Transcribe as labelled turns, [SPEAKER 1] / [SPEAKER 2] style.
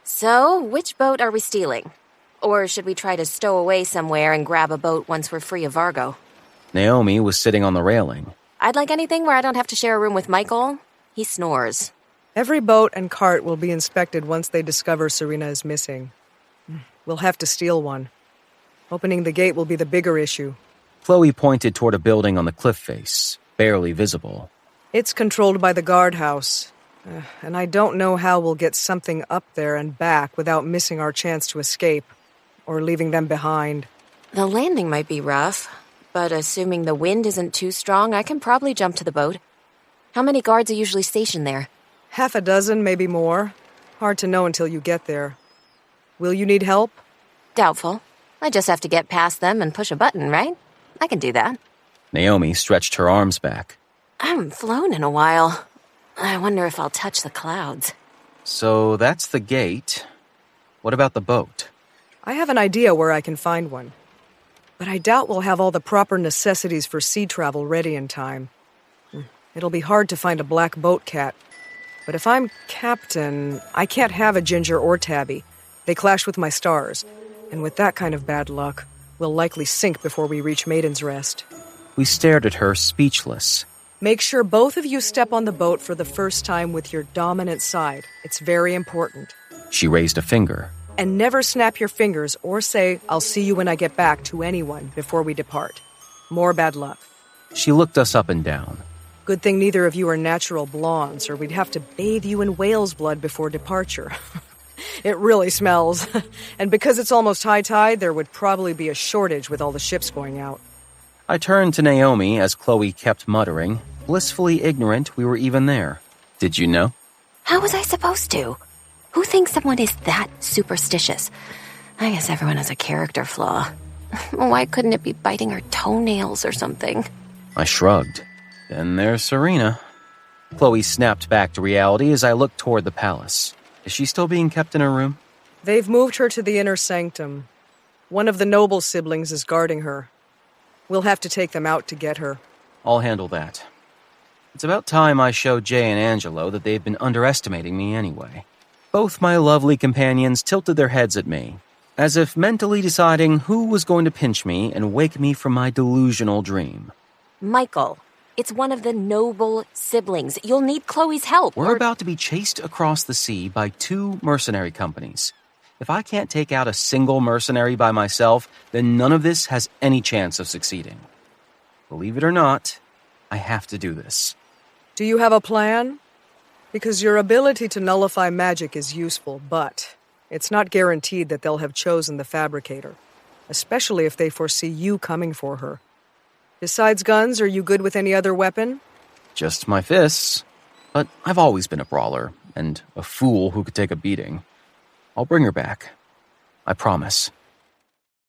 [SPEAKER 1] So, which boat are we stealing? Or should we try to stow away somewhere and grab a boat once we're free of Vargo?
[SPEAKER 2] Naomi was sitting on the railing.
[SPEAKER 1] I'd like anything where I don't have to share a room with Michael. He snores.
[SPEAKER 3] Every boat and cart will be inspected once they discover Serena is missing. We'll have to steal one. Opening the gate will be the bigger issue.
[SPEAKER 2] Chloe pointed toward a building on the cliff face, barely visible.
[SPEAKER 3] It's controlled by the guardhouse. And I don't know how we'll get something up there and back without missing our chance to escape. Or leaving them behind.
[SPEAKER 1] The landing might be rough, but assuming the wind isn't too strong, I can probably jump to the boat. How many guards are usually stationed there?
[SPEAKER 3] Half a dozen, maybe more. Hard to know until you get there. Will you need help?
[SPEAKER 1] Doubtful. I just have to get past them and push a button, right? I can do that.
[SPEAKER 2] Naomi stretched her arms back.
[SPEAKER 1] I haven't flown in a while. I wonder if I'll touch the clouds.
[SPEAKER 2] So that's the gate. What about the boat?
[SPEAKER 3] I have an idea where I can find one. But I doubt we'll have all the proper necessities for sea travel ready in time. It'll be hard to find a black boat cat. But if I'm captain, I can't have a Ginger or Tabby. They clash with my stars. And with that kind of bad luck, we'll likely sink before we reach Maiden's Rest.
[SPEAKER 2] We stared at her, speechless.
[SPEAKER 3] Make sure both of you step on the boat for the first time with your dominant side. It's very important.
[SPEAKER 2] She raised a finger.
[SPEAKER 3] And never snap your fingers or say, "I'll see you when I get back," to anyone before we depart. More bad luck.
[SPEAKER 2] She looked us up and down.
[SPEAKER 3] Good thing neither of you are natural blondes, or we'd have to bathe you in whale's blood before departure. It really smells. And because it's almost high tide, there would probably be a shortage with all the ships going out.
[SPEAKER 2] I turned to Naomi as Chloe kept muttering, blissfully ignorant we were even there. Did you know?
[SPEAKER 1] How was I supposed to? Who thinks someone is that superstitious? I guess everyone has a character flaw. Why couldn't it be biting her toenails or something?
[SPEAKER 2] I shrugged. Then there's Serena. Chloe snapped back to reality as I looked toward the palace. Is she still being kept in her room?
[SPEAKER 3] They've moved her to the inner sanctum. One of the noble siblings is guarding her. We'll have to take them out to get her.
[SPEAKER 2] I'll handle that. It's about time I showed Jay and Angelo that they've been underestimating me anyway. Both my lovely companions tilted their heads at me, as if mentally deciding who was going to pinch me and wake me from my delusional dream.
[SPEAKER 1] Michael, it's one of the noble siblings. You'll need Chloe's help.
[SPEAKER 2] We're about to be chased across the sea by 2 mercenary companies. If I can't take out a single mercenary by myself, then none of this has any chance of succeeding. Believe it or not, I have to do this.
[SPEAKER 3] Do you have a plan? Because your ability to nullify magic is useful, but it's not guaranteed that they'll have chosen the Fabricator, especially if they foresee you coming for her. Besides guns, are you good with any other weapon?
[SPEAKER 2] Just my fists. But I've always been a brawler, and a fool who could take a beating. I'll bring her back. I promise.